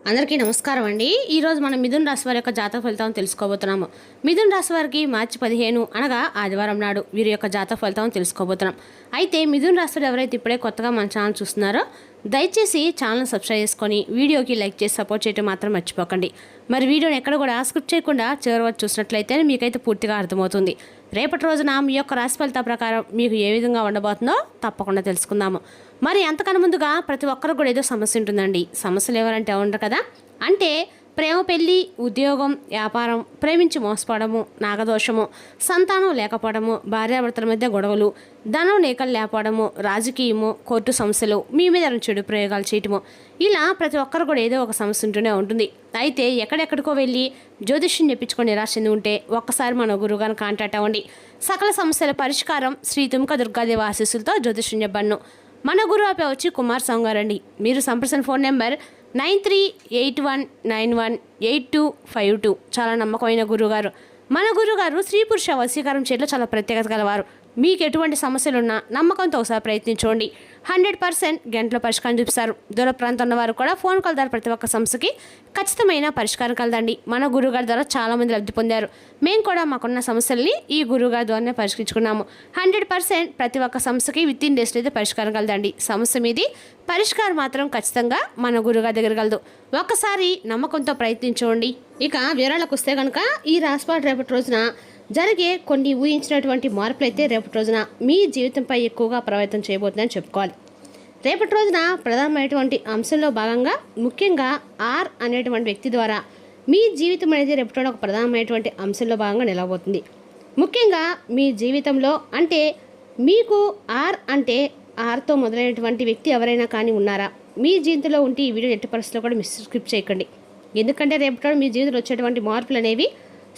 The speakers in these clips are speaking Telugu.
అందరికీ నమస్కారం అండి. ఈరోజు మనం మిథున్ రాశి వారి యొక్క జాతక ఫలితం తెలుసుకోబోతున్నాము. మిథున్ రాశి వారికి మార్చి 15 అనగా ఆదివారం నాడు వీరి యొక్క జాతక ఫలితం తెలుసుకోబోతున్నాం. అయితే మిథున్ రాశి ఎవరైతే ఇప్పుడే కొత్తగా మన ఛానల్ చూస్తున్నారో దయచేసి ఛానల్ సబ్స్క్రైబ్ చేసుకొని వీడియోకి లైక్ చేసి సపోర్ట్ చేయడం మాత్రం మర్చిపోకండి. మరి వీడియోని ఎక్కడ కూడా స్కిప్ చేయకుండా చివరి వరకు చూసినట్లయితే మీకైతే పూర్తిగా అర్థమవుతుంది. రేపటి రోజున మీ యొక్క రాశి ఫలిత ప్రకారం మీకు ఏ విధంగా ఉండబోతుందో తప్పకుండా తెలుసుకుందాము. మరి అంతకన్నా ముందుగా ప్రతి ఒక్కరికి కూడా ఏదో సమస్య ఉంటుందండి. సమస్యలు ఎవరంటే ఉండరు కదా, అంటే ప్రేమ, పెళ్లి, ఉద్యోగం, వ్యాపారం, ప్రేమించి మోసపోవడము, నాగదోషము, సంతానం లేకపోవడము, భార్యాభర్తల మధ్య గొడవలు, ధనం లేకలు లేకపోవడము, రాజకీయము, కోర్టు సమస్యలు, మీ మీద చెడు ప్రయోగాలు చేయటము, ఇలా ప్రతి ఒక్కరు కూడా ఏదో ఒక సమస్య ఉంటూనే ఉంటుంది. అయితే ఎక్కడెక్కడికో వెళ్ళి జ్యోతిష్యం చెప్పించుకొని నిరాశ చెంది ఉంటే ఒక్కసారి మన గురువుగారిని కాంటాక్ట్ అవ్వండి. సకల సమస్యల పరిష్కారం శ్రీ తుమ్క దుర్గాదేవి ఆశీస్సులతో జ్యోతిష్యం చెప్పాను. మన గురువు వచ్చి కుమార్ సాంగ్ గారండి. మీరు సంప్రదించిన ఫోన్ నెంబర్ 9381918252. చాలా నమ్మకమైన గురువుగారు. మన గురువుగారు స్త్రీ పురుష వశీకరణం చేయడంలో చాలా ప్రత్యేకత గలవారు. మీకు ఎటువంటి సమస్యలున్నా నమ్మకంతో ఒకసారి ప్రయత్నించండి. 100% గంటలో పరిష్కారం చూపిస్తారు. దూర ప్రాంతం ఉన్న వారు కూడా ఫోన్ కాల్ ద్వారా ప్రతి ఒక్క సమస్యకి ఖచ్చితమైన పరిష్కారం కలదండి. మన గురువుగారి ద్వారా చాలామంది లబ్ధి పొందారు. మేము కూడా మాకున్న సమస్యల్ని ఈ గురువుగారి ద్వారానే పరిష్కరించుకున్నాము. 100% ప్రతి ఒక్క సమస్యకి విత్ ఇన్ డేస్లో అయితే పరిష్కారం కలదండి. సమస్య మీది పరిష్కారం మాత్రం ఖచ్చితంగా మన గురువుగారి దగ్గర కలదు. ఒక్కసారి నమ్మకంతో ప్రయత్నించండి. ఇక వివరాలకు వస్తే కనుక ఈ రాశివారు రేపటి రోజున జరిగే కొన్ని ఊహించినటువంటి మార్పులు అయితే రేపటి రోజున మీ జీవితంపై ఎక్కువగా ప్రభావితం చేయబోతుందని చెప్పుకోవాలి. రేపటి రోజున ప్రధానమైనటువంటి అంశంలో భాగంగా ముఖ్యంగా ఆర్ అనేటువంటి వ్యక్తి ద్వారా మీ జీవితం అనేది రేపటి రోజున ఒక ప్రధానమైనటువంటి అంశంలో భాగంగా నిలవబోతుంది. ముఖ్యంగా మీ జీవితంలో అంటే మీకు ఆర్ అంటే ఆర్తో మొదలైనటువంటి వ్యక్తి ఎవరైనా కానీ ఉన్నారా? మీ జీవితంలో ఉంటే ఈ వీడియో ఎట్టి పరిస్థితుల్లో కూడా స్కిప్ చేయకండి. ఎందుకంటే రేపటి రోజు మీ జీవితంలో వచ్చేటువంటి మార్పులు అనేవి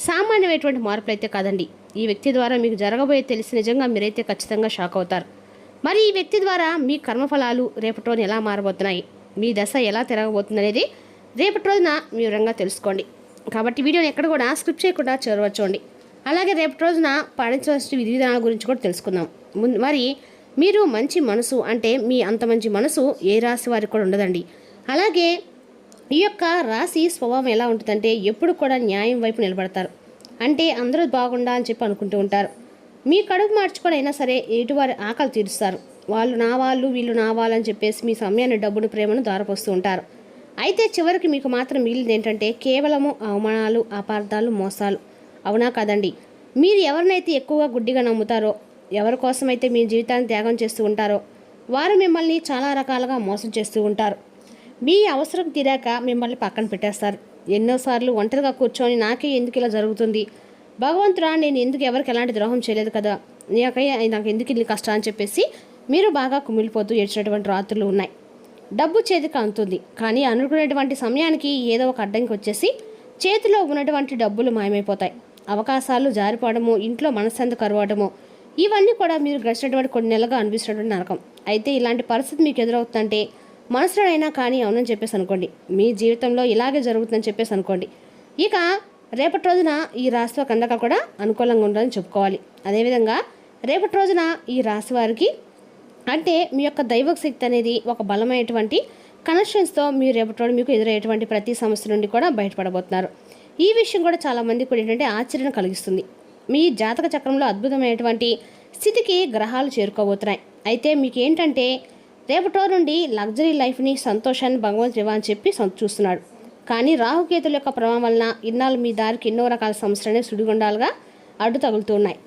సామాన్యమైనటువంటి మార్పులు అయితే కాదండి. ఈ వ్యక్తి ద్వారా మీకు జరగబోయే తెలిసి నిజంగా మీరైతే ఖచ్చితంగా షాక్ అవుతారు. మరి ఈ వ్యక్తి ద్వారా మీ కర్మఫలాలు రేపటి రోజున ఎలా మారబోతున్నాయి, మీ దశ ఎలా తిరగబోతుంది అనేది రేపటి రోజున మీ వివరంగా తెలుసుకోండి. కాబట్టి వీడియోని ఎక్కడ కూడా స్క్రిప్ట్ చేయకుండా చేరవచ్చండి. అలాగే రేపటి రోజున పాటించవలసిన విధి విధానాల గురించి కూడా తెలుసుకుందాం. మరి మీరు మంచి మనసు అంటే మీ అంత మంచి మనసు ఏ రాశి వారికి కూడా ఉండదండి. అలాగే ఈ యొక్క రాశి స్వభావం ఎలా ఉంటుందంటే ఎప్పుడు కూడా న్యాయం వైపు నిలబడతారు. అంటే అందరూ బాగుండా అని చెప్పి అనుకుంటూ ఉంటారు. మీ కడుపు మార్చుకొని అయినా సరే ఎటువారి ఆకలి తీరుస్తారు. వాళ్ళు నా వాళ్ళు, వీళ్ళు నా వాళ్ళు అని చెప్పేసి మీ సమయాన్ని, డబ్బును, ప్రేమను దారపోస్తూ ఉంటారు. అయితే చివరికి మీకు మాత్రం మిగిలింది ఏంటంటే కేవలము అవమానాలు, అపార్థాలు, మోసాలు. అవునా కదండి? మీరు ఎవరినైతే ఎక్కువగా గుడ్డిగా నమ్ముతారో, ఎవరి కోసమైతే మీ జీవితాన్ని త్యాగం చేస్తూ ఉంటారో వారు మిమ్మల్ని చాలా రకాలుగా మోసం చేస్తూ ఉంటారు. మీ అవసరం తీరాక మిమ్మల్ని పక్కన పెట్టేస్తారు. ఎన్నోసార్లు ఒంటరిగా కూర్చొని నాకే ఎందుకు ఇలా జరుగుతుంది, భగవంతుడా నేను ఎందుకు ఎవరికి ఎలాంటి ద్రోహం చేయలేదు కదా, నాకు ఎందుకు ఇల్లు కష్టం అని చెప్పేసి మీరు బాగా కుమిలిపోతూ ఏడ్చినటువంటి రాత్రులు ఉన్నాయి. డబ్బు చేతికి అందుతుంది, కానీ అనుకునేటువంటి సమయానికి ఏదో ఒక అడ్డంకి వచ్చేసి చేతిలో ఉన్నటువంటి డబ్బులు మాయమైపోతాయి. అవకాశాలు జారిపోవడము, ఇంట్లో మనశ్శాంతి కరువడము, ఇవన్నీ కూడా మీరు గడిచినటువంటి కొన్ని నెలలుగా అనిపిస్తున్నటువంటి నరకం. అయితే ఇలాంటి పరిస్థితి మీకు ఎదురవుతుందంటే మనసులో అయినా కానీ అవునని చెప్పేసి అనుకోండి. మీ జీవితంలో ఇలాగే జరుగుతుందని చెప్పేసి అనుకోండి. ఇక రేపటి రోజున ఈ రాశి కందక కూడా అనుకూలంగా ఉండాలని చెప్పుకోవాలి. అదేవిధంగా రేపటి రోజున ఈ రాశి వారికి అంటే మీ యొక్క దైవ శక్తి అనేది ఒక బలమైనటువంటి కనెక్షన్స్తో మీరు రేపటి రోజు మీకు ఎదురయ్యేటువంటి ప్రతి సమస్య నుండి కూడా బయటపడబోతున్నారు. ఈ విషయం కూడా చాలామంది కూడా ఏంటంటే ఆశ్చర్యం కలిగిస్తుంది. మీ జాతక చక్రంలో అద్భుతమైనటువంటి స్థితికి గ్రహాలు చేరుకోబోతున్నాయి. అయితే మీకు ఏంటంటే రేపటి రోజు నుండి లగ్జరీ లైఫ్ని, సంతోషాన్ని భగవంతుడు ఇవ్వని చెప్పి చూస్తున్నాడు. కానీ రాహుకేతుల యొక్క ప్రభావం వలన ఇన్నాళ్ళు మీ దారికి ఎన్నో రకాల సమస్యలనే సుడిగుండాలుగా అడ్డు తగులుతున్నాయి.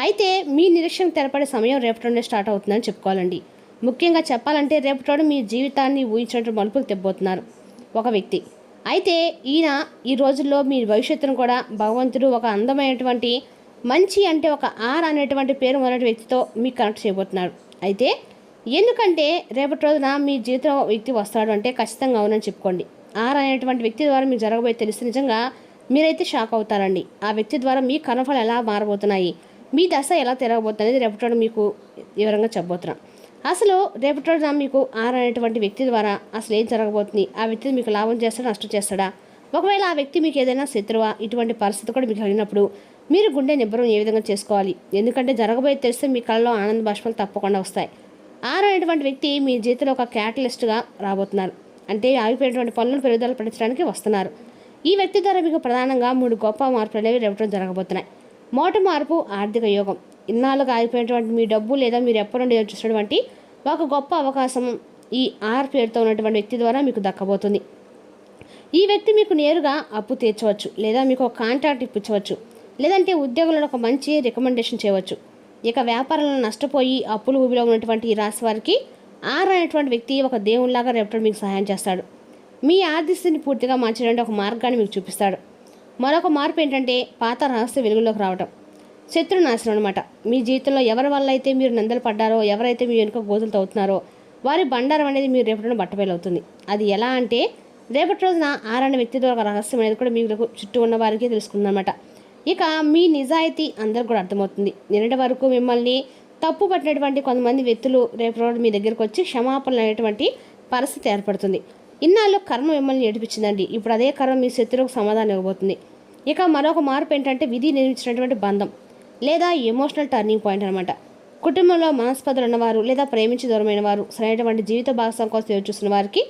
అయితే మీ నిరీక్షణ తెరపడే సమయం రేపటి నుండి స్టార్ట్ అవుతుందని చెప్పుకోవాలండి. ముఖ్యంగా చెప్పాలంటే రేపటి రోజు మీ జీవితాన్ని ఊహించినట్టు మలుపులు తెబ్బోతున్నారు ఒక వ్యక్తి. అయితే ఈయన ఈ రోజుల్లో మీ భవిష్యత్తును కూడా భగవంతుడు ఒక అందమైనటువంటి మంచి అంటే ఒక ఆర్ అనేటువంటి పేరు మొదటి వ్యక్తితో మీకు కనెక్ట్ చేయబోతున్నాడు. అయితే ఎందుకంటే రేపటి రోజున మీ జీవితంలో వ్యక్తి వస్తాడు అంటే ఖచ్చితంగా అవునని చెప్పుకోండి. ఆర్ అనేటువంటి వ్యక్తి ద్వారా మీకు జరగబోయే తెలిసి నిజంగా మీరైతే షాక్ అవుతారండి. ఆ వ్యక్తి ద్వారా మీ కర్మఫలాలు ఎలా మారబోతున్నాయి, మీ దశ ఎలా తిరగబోతుంది అనేది రేపటి రోజు మీకు వివరంగా చెప్పబోతున్నాం. అసలు రేపటి రోజున మీకు ఆర్ అనేటువంటి వ్యక్తి ద్వారా అసలు ఏం జరగబోతుంది, ఆ వ్యక్తి మీకు లాభం చేస్తాడా, నష్టం చేస్తాడా, ఒకవేళ ఆ వ్యక్తి మీకు ఏదైనా శత్రువా, ఇటువంటి పరిస్థితి కూడా మీకు కలిగినప్పుడు మీరు గుండె నిబ్బరం ఏ విధంగా చేసుకోవాలి. ఎందుకంటే జరగబోయే తెలిస్తే మీ కళ్ళలో ఆనంద బాష్పాలు తప్పకుండా వస్తాయి. ఆర్ అనేటువంటి వ్యక్తి మీ జీవితంలో ఒక క్యాటలిస్ట్గా రాబోతున్నారు. అంటే ఆగిపోయినటువంటి పనులను పెరుగుదల పరచడానికి వస్తున్నారు. ఈ వ్యక్తి ద్వారా మీకు ప్రధానంగా 3 గొప్ప మార్పులు అనేవి రేపటి జరగబోతున్నాయి. మొదటి మార్పు ఆర్థిక యోగం. ఇన్నాళ్ళుగా ఆగిపోయినటువంటి మీ డబ్బు లేదా మీరు ఎప్పటి నుండి చూసినటువంటి ఒక గొప్ప అవకాశం ఈ ఆర్ పేరుతో ఉన్నటువంటి వ్యక్తి ద్వారా మీకు దక్కబోతుంది. ఈ వ్యక్తి మీకు నేరుగా అప్పు తీర్చవచ్చు, లేదా మీకు ఒక కాంట్రాక్ట్ ఇప్పించవచ్చు, లేదంటే ఉద్యోగులను ఒక మంచి రికమెండేషన్ చేయవచ్చు. ఇక వ్యాపారంలో నష్టపోయి అప్పులు ఊబిలో ఉన్నటువంటి ఈ రాశి వారికి ఆర్ అనేటువంటి వ్యక్తి ఒక దేవునిలాగా రేపటి మీకు సహాయం చేస్తాడు. మీ ఆర్థిక స్థితిని పూర్తిగా మార్చడానికి ఒక మార్గాన్ని మీకు చూపిస్తాడు. మరొక మార్పు ఏంటంటే పాత రహస్య వెలుగులోకి రావడం. శత్రు నాశనం అనమాట. మీ జీవితంలో ఎవరి వల్ల అయితే మీరు నిందలు పడ్డారో, ఎవరైతే మీ వెనుక గోతులు తవ్వుతున్నారో వారి బండారం అనేది మీరు రేపటిన బట్టబయలవుతుంది. అది ఎలా అంటే రేపటి రోజున ఆర్ అనే వ్యక్తి ద్వారా ఒక రహస్యం అనేది కూడా మీకు చుట్టూ ఉన్న వారికి తెలుసుకుందన్నమాట. ఇక మీ నిజాయితీ అందరికి కూడా అర్థమవుతుంది. నిన్నటి వరకు మిమ్మల్ని తప్పు పట్టినటువంటి కొంతమంది వ్యక్తులు రేపు రోజు మీ దగ్గరకు వచ్చి క్షమాపణలు అనేటువంటి పరిస్థితి ఏర్పడుతుంది. ఇన్నాళ్ళు కర్మ మిమ్మల్ని ఏడిపించిందండి, ఇప్పుడు అదే కర్మ మీ శత్రువుకు సమాధానం ఇవ్వబోతుంది. ఇక మరొక మార్పు ఏంటంటే విధి నిర్మించినటువంటి బంధం లేదా ఎమోషనల్ టర్నింగ్ పాయింట్ అనమాట. కుటుంబంలో మనస్పర్ధలు ఉన్నవారు లేదా ప్రేమించి దూరమైన వారు సరైనటువంటి జీవిత భాగస్వామి కోసం ఎదురు చూస్తున్న వారికి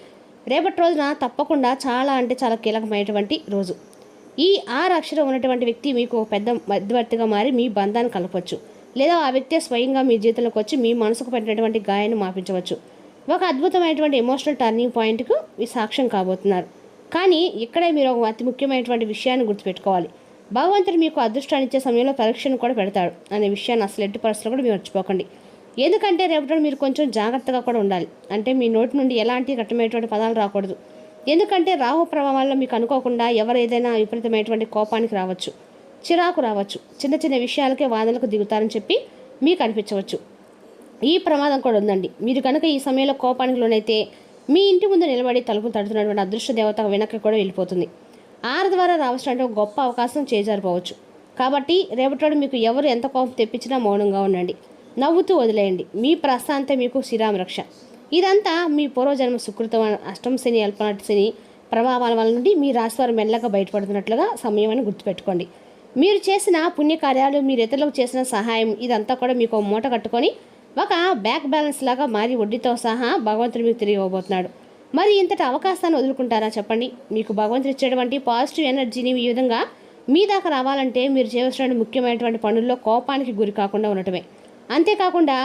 రేపటి రోజున తప్పకుండా చాలా అంటే చాలా కీలకమైనటువంటి రోజు. ఈ 6 అక్షరం ఉన్నటువంటి వ్యక్తి మీకు ఒక పెద్ద మధ్యవర్తిగా మారి మీ బంధాన్ని కలపవచ్చు, లేదా ఆ వ్యక్తి స్వయంగా మీ జీవితంలోకి వచ్చి మీ మనసుకు పెట్టినటువంటి గాయాన్ని మాపించవచ్చు. ఒక అద్భుతమైనటువంటి ఎమోషనల్ టర్నింగ్ పాయింట్కు మీ సాక్ష్యం కాబోతున్నారు. కానీ ఇక్కడే మీరు ఒక అతి ముఖ్యమైనటువంటి విషయాన్ని గుర్తుపెట్టుకోవాలి. భగవంతుడు మీకు అదృష్టాన్ని ఇచ్చే సమయంలో పరీక్షను కూడా పెడతాడు అనే విషయాన్ని అసలు ఎట్టి పరిస్థితుల్లో కూడా మీరు మర్చిపోకండి. ఎందుకంటే రేపటి మీరు కొంచెం జాగ్రత్తగా కూడా ఉండాలి. అంటే మీ నోటి నుండి ఎలాంటి కఠినమైనటువంటి పదాలు రాకూడదు. ఎందుకంటే రాహు ప్రభావాల్లో మీకు అనుకోకుండా ఎవరు ఏదైనా విపరీతమైనటువంటి కోపానికి రావచ్చు, చిరాకు రావచ్చు, చిన్న చిన్న విషయాలకే వాదనలకు దిగుతారని చెప్పి మీకు అనిపించవచ్చు. ఈ ప్రమాదం కూడా ఉందండి. మీరు కనుక ఈ సమయంలో కోపానికి లోనైతే మీ ఇంటి ముందు నిలబడి తలుపులు తడుతున్నటువంటి అదృష్ట దేవత వెనక్కి కూడా వెళ్ళిపోతుంది. ఆరు ద్వారా రావాల్సినటువంటి ఒక గొప్ప అవకాశం చేజారిపోవచ్చు. కాబట్టి రేపటి మీకు ఎవరు ఎంత కోపం తెప్పించినా మౌనంగా ఉండండి, నవ్వుతూ వదిలేయండి. మీ ప్రశాంతే మీకు శ్రీరామ రక్ష. ఇదంతా మీ పూర్వజన్మ సుకృతం. అష్టమ శని, అల్పనాటి శని ప్రభావాల వల్ల నుండి మీ రాశివారు మెల్లగా బయటపడుతున్నట్లుగా సమయం అని గుర్తుపెట్టుకోండి. మీరు చేసిన పుణ్యకార్యాలు, మీరు ఇతరులకు చేసిన సహాయం ఇదంతా కూడా మీకు మూట కట్టుకొని ఒక బ్యాక్ బ్యాలెన్స్ లాగా మారి వడ్డీతో సహా భగవంతుడు మీకు తిరిగి ఇవ్వబోతున్నాడు. మరి ఇంతటి అవకాశాన్ని వదులుకుంటారా చెప్పండి? మీకు భగవంతుడు ఇచ్చేటువంటి పాజిటివ్ ఎనర్జీని ఈ విధంగా మీ దాకా రావాలంటే మీరు చేయవలసిన ముఖ్యమైనటువంటి పనుల్లో కోపానికి గురి కాకుండా ఉండటమే. అంతేకాకుండా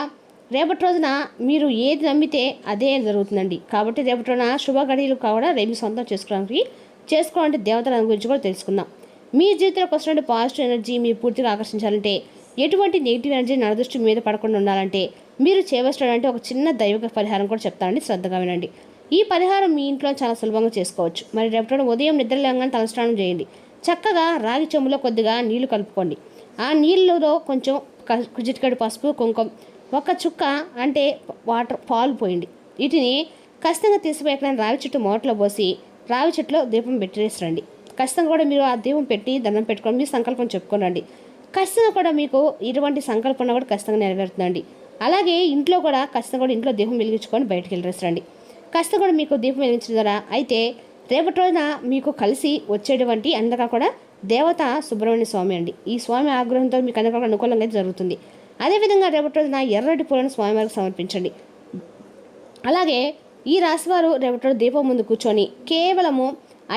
రేపటి రోజున మీరు ఏది నమ్మితే అదే జరుగుతుందండి. కాబట్టి రేపటి రోజున శుభ గడియలు కూడా రేపు సొంతం చేసుకోవాలంటే దేవతల గురించి కూడా తెలుసుకుందాం. మీ జీవితంలోకి వస్తున్న పాజిటివ్ ఎనర్జీ మీరు పూర్తిగా ఆకర్షించాలంటే, ఎటువంటి నెగిటివ్ ఎనర్జీ నరదృష్టి మీద పడకుండా ఉండాలంటే మీరు చేయవలసినటువంటి ఒక చిన్న దైవిక పరిహారం కూడా చెప్తానండి, శ్రద్ధగా వినండి. ఈ పరిహారం మీ ఇంట్లో చాలా సులభంగా చేసుకోవచ్చు. మరి రేపటి ఉదయం నిద్రలేగానే తలస్నానం చేయండి. చక్కగా రాగి చెంబులో కొద్దిగా నీళ్లు కలుపుకోండి. ఆ నీళ్ళలో కొంచెం చిటికెడు పసుపు, కుంకుమ, ఒక చుక్క అంటే పాలు పోయండి. వీటిని ఖచ్చితంగా తీసిపోయి రావి చెట్టు మోటలో పోసి రావి చెట్టులో దీపం పెట్టేసి రండి. ఖచ్చితంగా కూడా మీరు ఆ దీపం పెట్టి దండం పెట్టుకొని మీ సంకల్పం చెప్పుకొని రండి. ఖచ్చితంగా కూడా మీకు ఇటువంటి సంకల్పన కూడా ఖచ్చితంగా నెరవేరుతుందండి. అలాగే ఇంట్లో కూడా ఖచ్చితంగా కూడా ఇంట్లో దీపం వెలిగించుకొని బయటకు వెళ్ళేసి రండి. ఖచ్చితంగా కూడా మీకు దీపం వెలిగించిన ద్వారా అయితే రేపటి రోజున మీకు కలిసి వచ్చేటువంటి అందగా కూడా దేవత సుబ్రహ్మణ్య స్వామి అండి. ఈ స్వామి ఆగ్రహంతో మీకు అందరికీ అనుకూలంగా జరుగుతుంది. అదేవిధంగా రేపటి రోజున ఎర్రటి పూలను స్వామివారికి సమర్పించండి. అలాగే ఈ రాశివారు రేపటి రోజు దీపం ముందు కూర్చొని కేవలము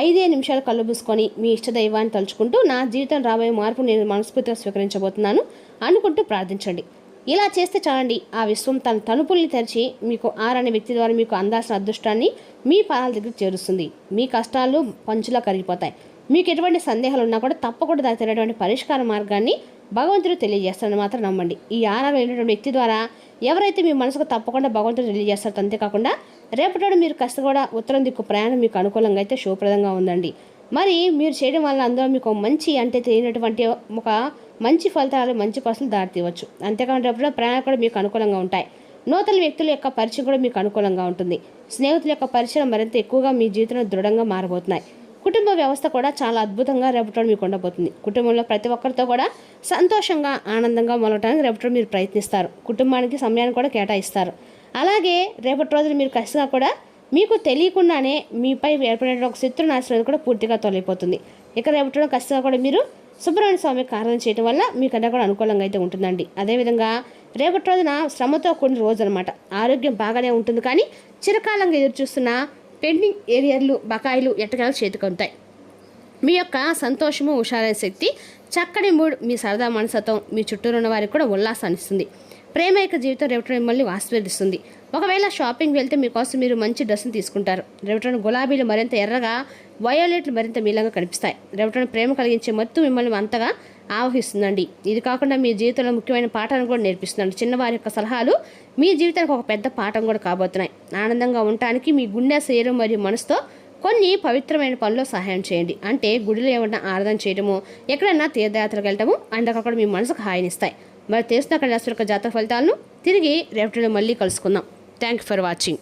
5 నిమిషాలు కళ్ళు మూసుకొని మీ ఇష్ట దైవాన్ని తలుచుకుంటూ నా జీవితం రాబోయే మార్పు నేను మనస్ఫూర్తిగా స్వీకరించబోతున్నాను అనుకుంటూ ప్రార్థించండి. ఇలా చేస్తే చాలండి, ఆ విశ్వం తన తలుపుల్ని తెరిచి మీకు ఆరనే వ్యక్తి ద్వారా మీకు అందాల్సిన అదృష్టాన్ని మీ పాదాల దగ్గర చేరుస్తుంది. మీ కష్టాలు పంచులా కరిగిపోతాయి. మీకు ఎటువంటి సందేహాలు ఉన్నా కూడా తప్పకుండా దానికి తెలియటువంటి పరిష్కార మార్గాన్ని భగవంతుడు తెలియజేస్తారని మాత్రం నమ్మండి. ఈ ఆరాలు వెళ్ళినటువంటి వ్యక్తి ద్వారా ఎవరైతే మీ మనసుకు తప్పకుండా భగవంతుడు తెలియజేస్తారో, అంతేకాకుండా రేపటి మీరు కష్ట కూడా ఉత్తరం దిక్కు ప్రయాణం మీకు అనుకూలంగా అయితే శుభప్రదంగా ఉందండి. మరి మీరు చేయడం వల్ల అందులో మీకు మంచి అంటే తెలియనటువంటి ఒక మంచి ఫలితాలు, మంచి పసులు దారితీయవచ్చు. అంతేకాకుండా రేపటి ప్రయాణాలు కూడా మీకు అనుకూలంగా ఉంటాయి. నూతన వ్యక్తుల యొక్క పరిచయం కూడా మీకు అనుకూలంగా ఉంటుంది. స్నేహితుల యొక్క పరిచయం మరింత ఎక్కువగా మీ జీవితంలో దృఢంగా మారబోతున్నాయి. కుటుంబ వ్యవస్థ కూడా చాలా అద్భుతంగా రేపటి మీకు ఉండబోతుంది. కుటుంబంలో ప్రతి ఒక్కరితో కూడా సంతోషంగా, ఆనందంగా మొదలటానికి రేపటి మీరు ప్రయత్నిస్తారు. కుటుంబానికి సమయాన్ని కూడా కేటాయిస్తారు. అలాగే రేపటి రోజున మీరు ఖచ్చితంగా కూడా మీకు తెలియకుండానే మీపై ఏర్పడే ఒక శత్రు నాశనం కూడా పూర్తిగా తొలగిపోతుంది. ఇక రేపటి రోజు ఖచ్చితంగా కూడా మీరు సుబ్రహ్మణ్య స్వామికి ఆరాధన చేయడం వల్ల మీకు అన్నీ కూడా అనుకూలంగా అయితే ఉంటుందండి. అదేవిధంగా రేపటి రోజున శ్రమతో కూడిన రోజు అనమాట. ఆరోగ్యం బాగానే ఉంటుంది, కానీ చిరకాలంగా ఎదురు చూస్తున్న పెండింగ్ ఏరియర్లు బకాయిలు ఎట్టకేలకు చేతికొంటాయి. మీ యొక్క సంతోషము హుషారైన శక్తి చక్కని మూడ్ మీ సరదా మనసత్వం మీ చుట్టూరు ఉన్న వారికి కూడా ఉల్లాసాన్ని ఇస్తుంది. ప్రేమైక జీవితం రేవటి మిమ్మల్ని ఆశీర్వదిస్తుంది. ఒకవేళ షాపింగ్ వెళ్తే మీకోసం మీరు మంచి డ్రెస్సును తీసుకుంటారు. రేవటి గులాబీలు మరింత ఎర్రగా, వయోలెట్లు మరింత మీలంగా కనిపిస్తాయి. రేవటి ప్రేమ కలిగించే మత్తు మిమ్మల్ని అంతగా ఆవహిస్తుందండి. ఇది కాకుండా మీ జీవితంలో ముఖ్యమైన పాఠాలను కూడా నేర్పిస్తుందండి. చిన్నవారి యొక్క సలహాలు మీ జీవితానికి ఒక పెద్ద పాఠం కూడా కాబోతున్నాయి. ఆనందంగా ఉండటానికి మీ గుండె, శరీరం మరియు మనసుతో కొన్ని పవిత్రమైన పనుల్లో సహాయం చేయండి. అంటే గుడిలో ఏమన్నా ఆరాధన చేయడము, ఎక్కడన్నా తీర్థయాత్రకు వెళ్ళటము అక్కడ మీ మనసుకు హాయినిస్తాయి. మరి తెలిసిన అక్కడ యొక్క జాతక ఫలితాలను తిరిగి రేపటిలో మళ్ళీ కలుసుకుందాం. Thank you for watching.